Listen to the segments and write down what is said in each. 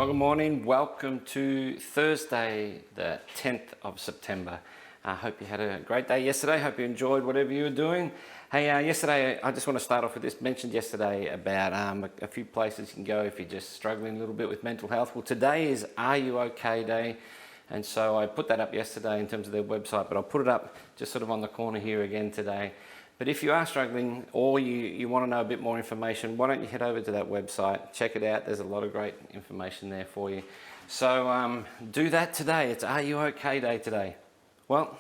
Well, good morning. Welcome to Thursday, the 10th of September. I hope you had a great day yesterday. Hope you enjoyed whatever you were doing. Hey, yesterday, I just want to start off with this. Mentioned yesterday about a few places you can go if you're just struggling a little bit with mental health. Well, today is RUOK Day. And so I put that up yesterday in terms of their website, but I'll put it up just sort of on the corner here again today. But if you are struggling or you want to know a bit more information, why don't you head over to that website, check it out. There's a lot of great information there for you. So do that today. It's RUOK Day today. Well,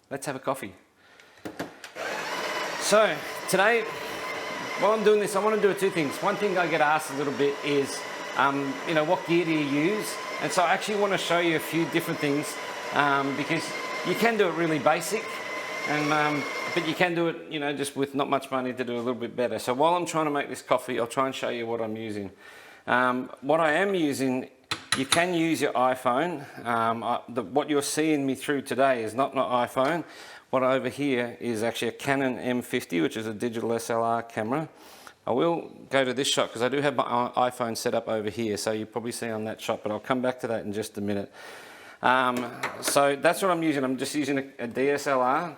let's have a coffee. So today, while I'm doing this, I want to do two things. One thing I get asked a little bit is, what gear do you use? And so I actually want to show you a few different things because you can do it really basic, but you can do it, just with not much money to do a little bit better. So while I'm trying to make this coffee, I'll try and show you what I'm using. What I am using, you can use your iPhone. What you're seeing me through today is not my iPhone. What over here is actually a Canon M50, which is a digital SLR camera. I will go to this shot because I do have my iPhone set up over here, so you probably see on that shot, but I'll come back to that in just a minute. So that's what I'm using. I'm just using a DSLR,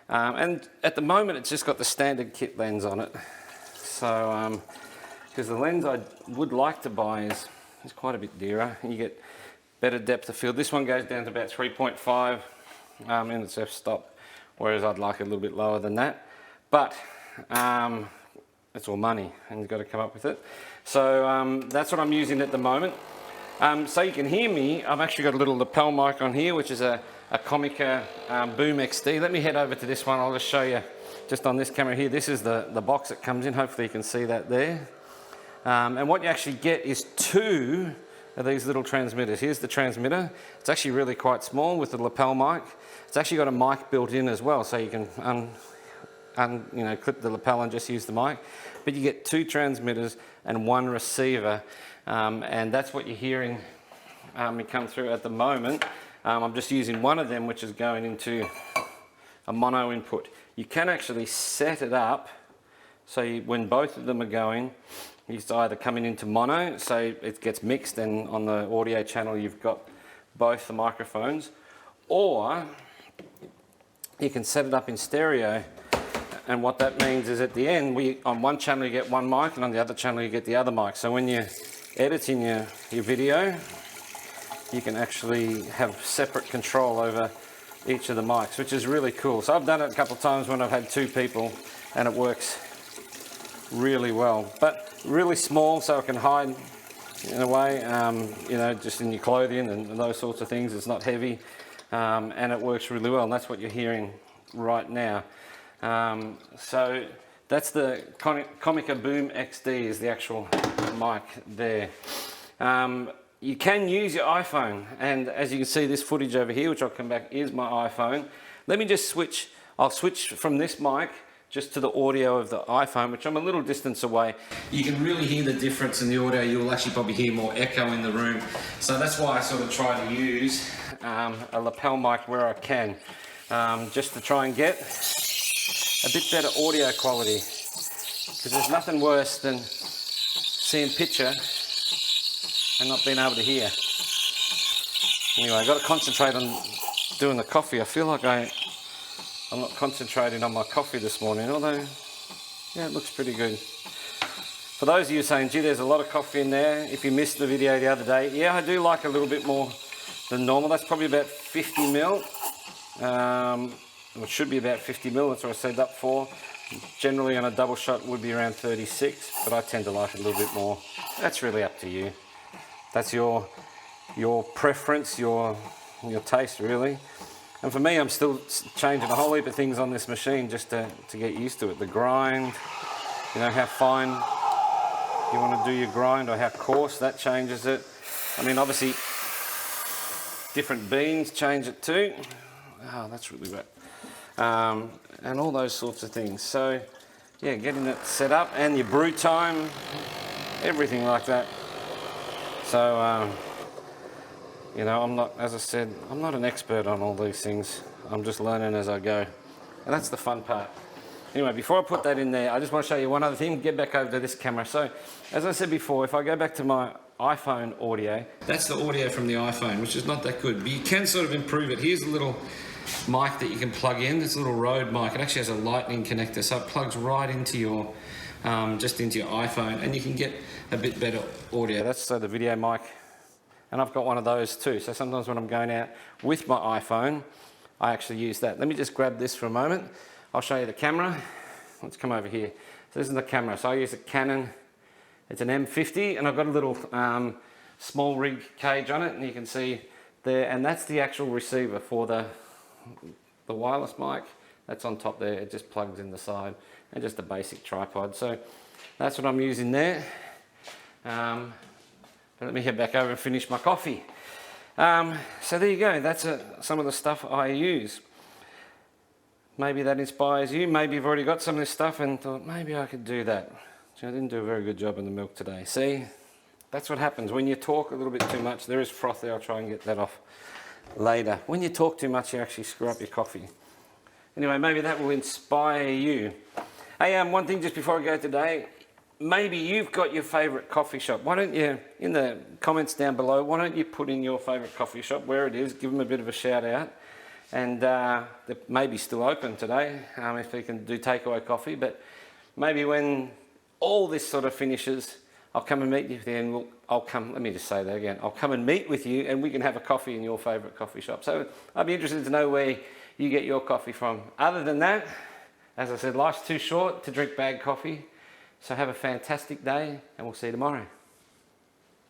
and at the moment it's just got the standard kit lens on it. So, because the lens I would like to buy is quite a bit dearer. You get better depth of field. This one goes down to about 3.5 in its f-stop, whereas I'd like it a little bit lower than that. But it's all money and you've got to come up with it. So that's what I'm using at the moment. So you can hear me, I've actually got a little lapel mic on here, which is a Comica Boom X-D. Let me head over to this one. I'll just show you just on this camera here. This is the box that comes in. Hopefully you can see that there. And what you actually get is two of these little transmitters. Here's the transmitter. It's actually really quite small with the lapel mic. It's actually got a mic built in as well, so you can clip the lapel and just use the mic. But you get two transmitters and one receiver, and that's what you're hearing me come through at the moment. I'm just using one of them, which is going into a mono input. You can actually set it up so when both of them are going, it's either coming into mono, so it gets mixed, and on the audio channel you've got both the microphones, or you can set it up in stereo. And what that means is at the end, on one channel you get one mic, and on the other channel you get the other mic. So when you're editing your video, you can actually have separate control over each of the mics, which is really cool. So I've done it a couple of times when I've had two people, and it works really well. But really small, so it can hide in a way, just in your clothing and those sorts of things. It's not heavy, and it works really well, and that's what you're hearing right now. So that's the Comica Boom X-D is the actual mic there. You can use your iPhone, and as you can see, this footage over here, which I'll come back, is my iPhone. Let me just switch. I'll switch from this mic just to the audio of the iPhone, which I'm a little distance away. You can really hear the difference in the audio. You'll actually probably hear more echo in the room. So that's why I sort of try to use a lapel mic where I can, just to try and get a bit better audio quality, because there's nothing worse than seeing picture and not being able to hear. Anyway, I've got to concentrate on doing the coffee. I feel like I'm not concentrating on my coffee this morning, although, yeah, it looks pretty good. For those of you saying, gee, there's a lot of coffee in there, if you missed the video the other day, yeah, I do like a little bit more than normal. That's probably about 50 mil. It should be about 50 mil, that's what I saved up for. Generally on a double shot would be around 36, but I tend to like it a little bit more. That's really up to you. That's your preference, your taste really. And for me, I'm still changing a whole heap of things on this machine just to get used to it. The grind, how fine you want to do your grind, or how coarse, that changes it. I mean, obviously, different beans change it too. Oh, that's really wet. And all those sorts of things. So, yeah, getting it set up, and your brew time, everything like that. So, I'm not, as I said, I'm not an expert on all these things. I'm just learning as I go. And that's the fun part. Anyway, before I put that in there, I just want to show you one other thing. Get back over to this camera. So, as I said before, if I go back to my iPhone audio, that's the audio from the iPhone, which is not that good, but you can sort of improve it. Here's a little mic that you can plug in. This little Rode mic. It actually has a lightning connector, so it plugs right into your, just into your iPhone, and you can get a bit better audio. That's the video mic, and I've got one of those too. So sometimes when I'm going out with my iPhone, I actually use that. Let me just grab this for a moment. I'll show you the camera. Let's come over here. So this is the camera. So I use a Canon, it's an M50, and I've got a little small rig cage on it, and you can see there, and that's the actual receiver for the wireless mic. That's on top there. It just plugs in the side, and just a basic tripod. So that's what I'm using there. But let me head back over and finish my coffee. So there you go. That's some of the stuff I use. Maybe that inspires you. Maybe you've already got some of this stuff and thought, maybe I could do that. So I didn't do a very good job in the milk today. See, that's what happens. When you talk a little bit too much, there is froth there. I'll try and get that off later. When you talk too much, you actually screw up your coffee. Anyway, maybe that will inspire you. Hey, one thing just before I go today, maybe you've got your favourite coffee shop. Why don't you, in the comments down below, why don't you put in your favourite coffee shop, where it is, give them a bit of a shout out. And they're maybe still open today, if they can do takeaway coffee. But maybe when all this sort of finishes, I'll come and meet you there, and let me just say that again. I'll come and meet with you, and we can have a coffee in your favourite coffee shop. So I'd be interested to know where you get your coffee from. Other than that, as I said, life's too short to drink bad coffee. So have a fantastic day, and we'll see you tomorrow.